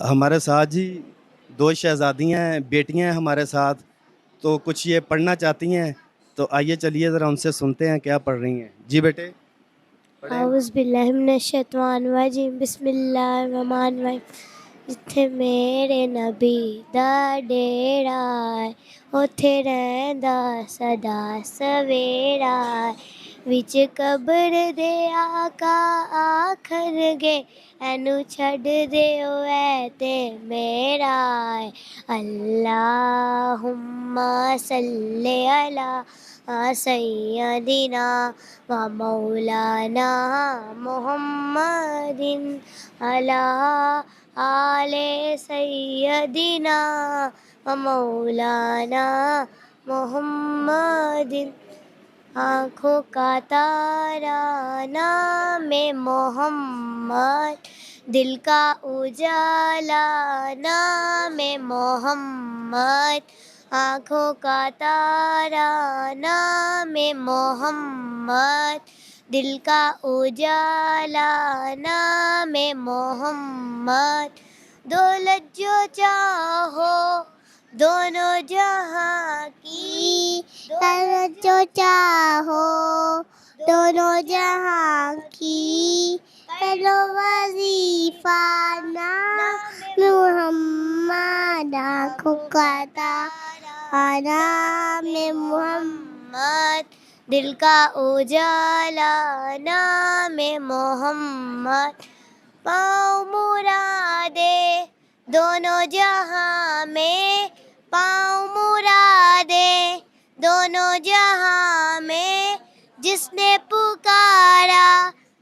ہمارے ساتھ جی 2 شہزادیاں ہیں، بیٹیاں ہیں ہمارے ساتھ، تو کچھ یہ پڑھنا چاہتی ہیں، تو آئیے چلیے ذرا ان سے سنتے ہیں کیا پڑھ رہی ہیں۔ جی بیٹے پڑھیں۔ اعوذ باللہ من الشیطان الرجیم، بسم اللہ الرحمن الرحیم۔ جتھے میرے نبی دا ڈیرا ہے، اوتھے رہندا سدا سویرا ہے۔ وچ قبر دے آقا آکھن گے، اینو چھڈ دیو اے تے میرا ہے۔ اللہم صلی علی سیدنا و مولانا محمد علی آل سیدنا و مولانا محمد۔ آنکھوں کا تارا نام محمد، دل کا اجالا نام محمد۔ آنکھوں کا تارا نام محمد، دل کا اجالا نام محمد۔ دولت جو چاہو دونوں جہاں کی، دولت جو چاہو دونوں جہاں کی، کرو وظیفہ نام محمد۔ آنکھوں کا تارا نام محمد، دل کا اجالا نام محمد۔ پاؤں مرادے دونوں جہاں میں، پاؤں مرادے دونوں جہاں میں، جس نے پکارا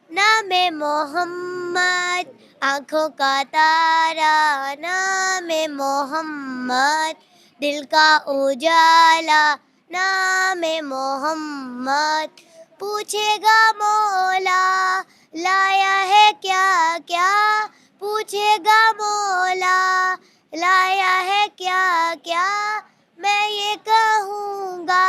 نام محمد۔ آنکھوں کا تارا نام محمد، دل کا اجالا نام محمد۔ پوچھے گا مولا لایا ہے کیا کیا، پوچھے گا مولا لایا ہے کیا کیا، میں یہ کہوں گا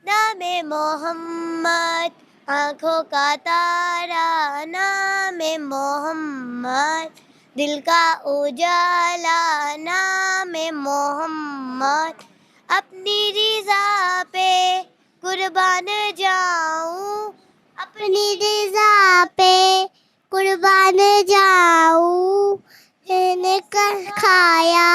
نام محمد۔ آنکھوں کا تارا نام محمد، دل کا اجالا نام محمد۔ اپنی رضا پہ قربان جاؤں، اپنی رضا پہ قربان جاؤں، میں نے کھایا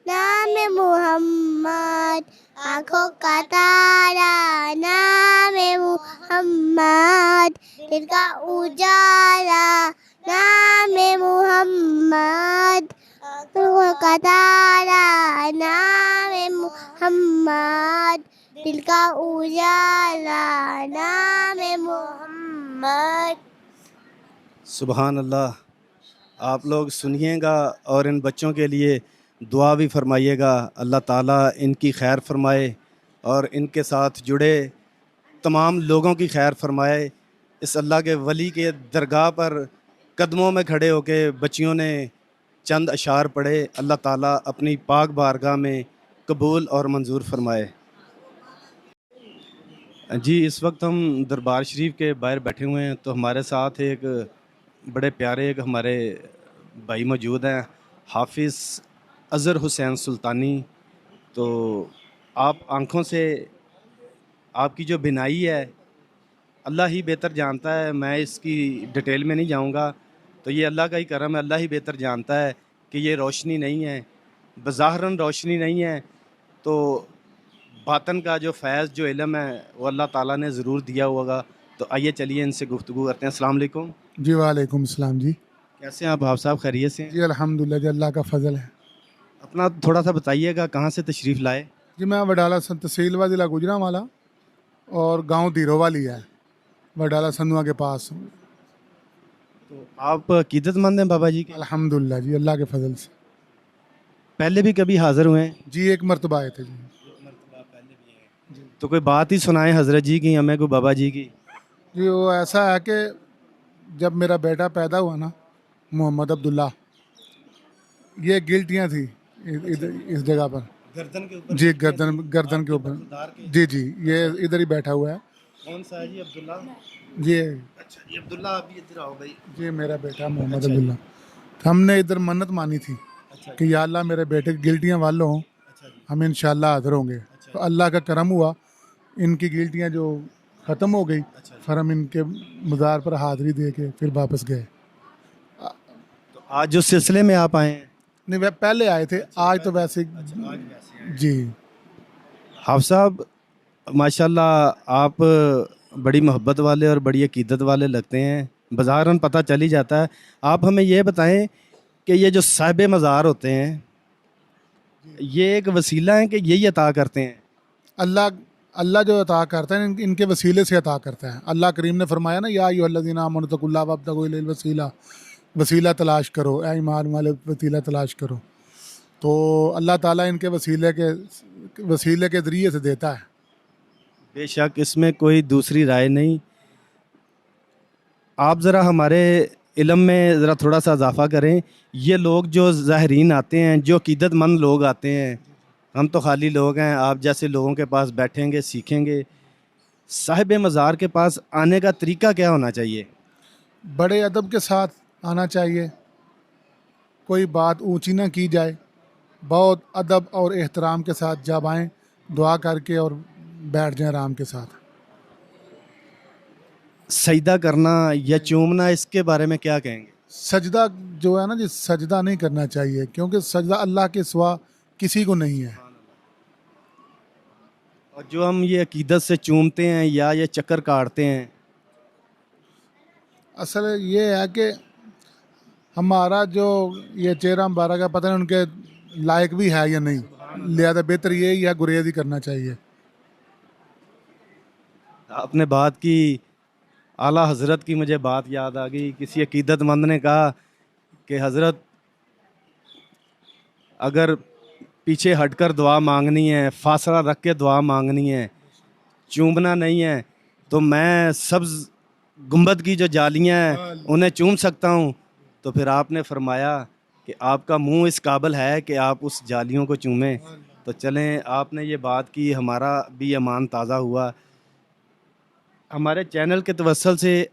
نام محمد۔ آنکھوں کا تارا نام محمد، دل کا اجالا نام محمد۔ آنکھوں کا تارا نام محمد، دل کا اجالا نام محمد۔ سبحان اللہ۔ آپ لوگ سنیے گا اور ان بچوں کے لیے دعا بھی فرمائیے گا، اللہ تعالیٰ ان کی خیر فرمائے اور ان کے ساتھ جڑے تمام لوگوں کی خیر فرمائے۔ اس اللہ کے ولی کے درگاہ پر قدموں میں کھڑے ہو کے بچیوں نے چند اشعار پڑھے، اللہ تعالیٰ اپنی پاک بارگاہ میں قبول اور منظور فرمائے۔ جی اس وقت ہم دربار شریف کے باہر بیٹھے ہوئے ہیں، تو ہمارے ساتھ ایک بڑے پیارے ایک ہمارے بھائی موجود ہیں، حافظ اظہر حسین سلطانی۔ تو آپ آنکھوں سے آپ کی جو بینائی ہے اللہ ہی بہتر جانتا ہے، میں اس کی ڈیٹیل میں نہیں جاؤں گا، تو یہ اللہ کا ہی کرم ہے، اللہ ہی بہتر جانتا ہے کہ یہ روشنی نہیں ہے، بظاہراً روشنی نہیں ہے، تو باطن کا جو فیض جو علم ہے وہ اللہ تعالیٰ نے ضرور دیا ہوگا۔ تو آئیے چلیے ان سے گفتگو کرتے ہیں۔ السلام علیکم جی وعلیکم السلام جی۔ کیسے ہیں آپ حافظ صاحب، خیریت سے ہیں؟ جی الحمدللہ جی، اللہ کا فضل ہے۔ اپنا تھوڑا سا بتائیے گا کہاں سے تشریف لائے؟ جی میں وڈالہ تحصیل و ضلع گوجرانوالا اور گاؤں دیرو والی ہے، وڈالہ سندھوا کے پاس۔ تو آپ عقیدت مند ہیں بابا جی کے؟ الحمدللہ جی، اللہ کے فضل سے۔ پہلے بھی کبھی حاضر ہوئے ہیں؟ جی ایک مرتبہ آئے تھے جی۔ تو کوئی بات ہی سنائیں حضرت جی کی، ہمیں کوئی بابا جی کی۔ جی وہ ایسا ہے کہ جب میرا بیٹا پیدا ہوا نا محمد عبداللہ، یہ گلٹیاں تھیں اس جگہ پر، گردن کے اوپر؟ جی گردن کے اوپر، جی جی یہ ادھر ہی بیٹھا ہوا ہے۔ کون سا ہے جی؟ عبداللہ؟ جی اچھا جی عبداللہ، آپ بھی ادھر آؤ بھائی۔ جی میرا بیٹا محمد عبداللہ हमने इधर मन्नत मानी थी कि या अल्लाह मेरे बेटे की गिल्टियाँ वालों हम इंशाल्लाह हाज़िर होंगे। तो अल्लाह का करम हुआ, इनकी गिल्टियाँ जो ख़त्म हो गई, फिर हम इनके मज़ार पर हाज़िरी दे के फिर वापस गए। तो आज जो सिलसिले में आप आए हैं, नहीं, वह पहले आए थे, आज तो वैसे जी। हाफ़िज़ साहब माशाल्लाह आप बड़ी मोहब्बत वाले और बड़ी अकीदत वाले लगते हैं, बाज़ारन पता चल ही जाता है। आप हमें ये बताएं कि ये जो साहिब मज़ार होते हैं, ये एक वसीला है कि यही अता करते हैं? अल्लाह अल्लाह जो अता करता है इनके वसीले से अता करता है। अल्लाह करीम ने फरमाया ना, या अय्युहल्लज़ीना आमनू तक़ुल्लाह वब्तगू इलैहिल वसीला, वसीला तलाश करो, ऐ ईमान वाले वसीला तलाश करो। तो अल्लाह ताला इनके वसीले के ज़रिए से देता है। बेशक इसमें कोई दूसरी राय नहीं। आप ज़रा हमारे इल्म में ज़रा थोड़ा सा इजाफ़ा करें। ये लोग जो ज़ाहिरीन आते हैं, जो अक़ीदतमंद लोग आते हैं, हम तो खाली लोग हैं, आप जैसे लोगों के पास बैठेंगे, सीखेंगे। साहिब मज़ार के पास आने का तरीका क्या होना चाहिए? बड़े अदब के साथ आना चाहिए, कोई बात ऊंची ना की जाए, बहुत अदब और एहतराम के साथ जब आएँ, दुआ करके और बैठ जाएं आराम के साथ। सजदा करना या चूमना, इसके बारे में क्या कहेंगे? सजदा जो है ना जी, सजदा नहीं करना चाहिए, क्योंकि सजदा अल्लाह के सिवा किसी को नहीं है। और जो हम ये अकीदत से चूमते हैं या ये चक्कर काटते हैं, असल ये है कि हमारा जो ये चेहरा मुबारक का पता नहीं उनके लायक भी है या नहीं, लिहाजा बेहतर यही है गुरेज ही करना चाहिए। आपने बात की, आला हज़रत की मुझे बात याद आ गई। किसी अकीदतमंद ने कहा कि हज़रत अगर पीछे हटकर दुआ मांगनी है, फासला रख के दुआ मांगनी है, चूमना नहीं है, तो मैं सब्ज़ गुंबद की जो जालियाँ हैं उन्हें चूम सकता हूँ। तो फिर आपने फरमाया कि आपका मुंह इस काबिल है कि आप उस जालियों को चूमें। तो चलें, आपने ये बात की, हमारा भी ईमान ताज़ा हुआ। हमारे चैनल के तवस्सुल से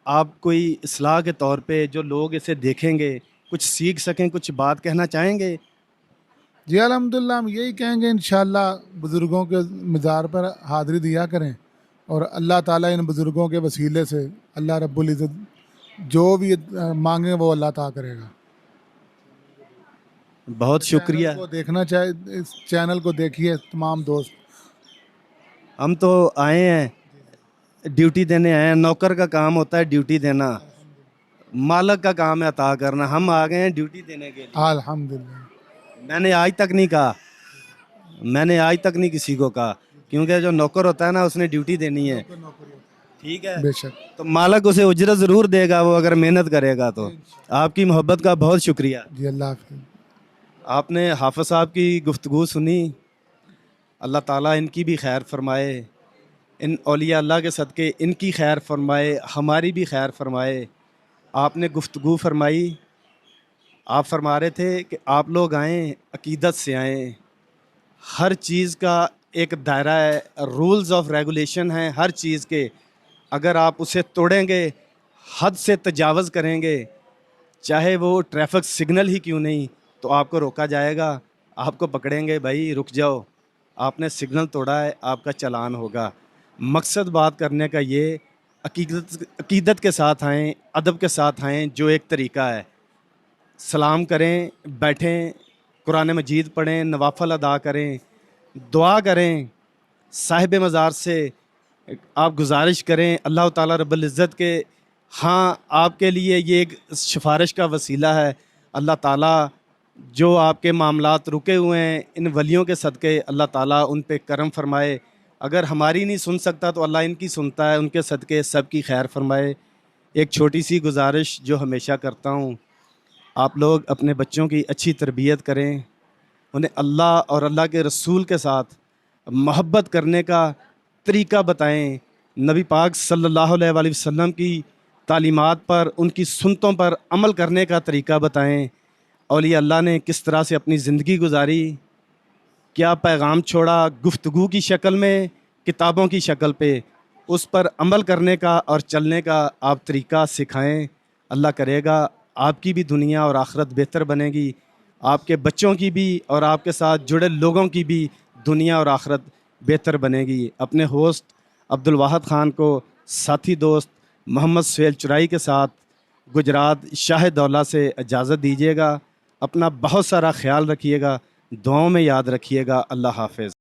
आप कोई इस्लाह के तौर पे जो लोग इसे देखेंगे कुछ सीख सकें, कुछ बात कहना चाहेंगे? जी अल्हम्दुलिल्लाह, हम यही कहेंगे इंशाअल्लाह बुज़ुर्गों के मज़ार पर हाज़िरी दिया करें, और अल्लाह ताला इन बुज़ुर्गों के वसीले से अल्लाह रब्बुल इज़्ज़त जो भी मांगे वो अल्लाह ताला करेगा। बहुत शुक्रिया। चैनल को देखना चाहिए, इस चैनल को देखिए तमाम दोस्त। हम तो आए हैं, ड्यूटी देने आए हैं। नौकर का काम होता है ड्यूटी देना, मालिक का काम है अता करना। हम आ गए हैं ड्यूटी देने के लिए। अल्हम्दुलिल्लाह। मैंने आज तक नहीं कहा, मैंने आज तक नहीं किसी को कहा, क्योंकि जो नौकर होता है ना, उसने ड्यूटी देनी है, ठीक है? बेशक। तो मालिक उसे उजरत ज़रूर देगा, वो अगर मेहनत करेगा तो। आपकी मोहब्बत का बहुत शुक्रिया। जी अल्लाह हाफ़िज़। आपने हाफ़िज़ साहब की गुफ्तगू सुनी, अल्लाह ताला इनकी भी खैर फरमाए, इन औलिया अल्लाह के सदक़े इनकी खैर फरमाए, हमारी भी खैर फरमाए। आपने गुफ्तगू फरमाई, आप फरमा रहे थे कि आप लोग आएँ, अकीदत से आएँ। हर चीज़ का एक दायरा है, रूल्स ऑफ रेगुलेशन हैं हर चीज़ के। अगर आप उसे तोड़ेंगे, हद से तजावज़ करेंगे, चाहे वो ट्रैफिक सिग्नल ही क्यों नहीं, तो आपको रोका जाएगा, आपको पकड़ेंगे, भाई रुक जाओ, आपने सिग्नल तोड़ा है, आपका चालान होगा। मकसद बात करने का ये, अकीदत के साथ आएँ, अदब के साथ आएँ, जो एक तरीका है। सलाम करें, बैठें, कुरान मजीद पढ़ें, नवाफल अदा करें, दुआ करें, साहिब मज़ार से आप गुजारिश करें अल्लाह ताला रब्बुल इज़्ज़त के। हाँ, आपके लिए ये एक सिफारिश का वसीला है। अल्लाह ताला जो आपके मामलात रुके हुए हैं, इन वलियों के सदक़े अल्लाह ताला उन पे करम फरमाए। अगर हमारी नहीं सुन सकता तो अल्लाह इनकी सुनता है, उनके सदक़े सब की खैर फरमाए। एक छोटी सी गुजारिश जो हमेशा करता हूँ, आप लोग अपने बच्चों की अच्छी तरबियत करें, उन्हें अल्लाह और अल्लाह के रसूल के साथ मोहब्बत करने का तरीका बताएं। नबी पाक सल्लल्लाहु अलैहि वसल्लम की तालीमात पर, उनकी सुन्नतों पर अमल करने का तरीका बताएं। औलिया अल्लाह ने किस तरह से अपनी ज़िंदगी गुजारी, क्या पैगाम छोड़ा, गुफ्तगू की शक्ल में, किताबों की शक्ल पे, उस पर अमल करने का और चलने का आप तरीका सिखाएं। अल्लाह करेगा آپ کی بھی دنیا اور آخرت بہتر بنے گی، آپ کے بچوں کی بھی اور آپ کے ساتھ جڑے لوگوں کی بھی دنیا اور آخرت بہتر بنے گی۔ اپنے ہوسٹ عبدالواحد خان کو ساتھی دوست محمد سہیل چرائی کے ساتھ گجرات شاہ دولہ سے اجازت دیجیے گا۔ اپنا بہت سارا خیال رکھیے گا، دعاؤں میں یاد رکھیے گا۔ اللہ حافظ۔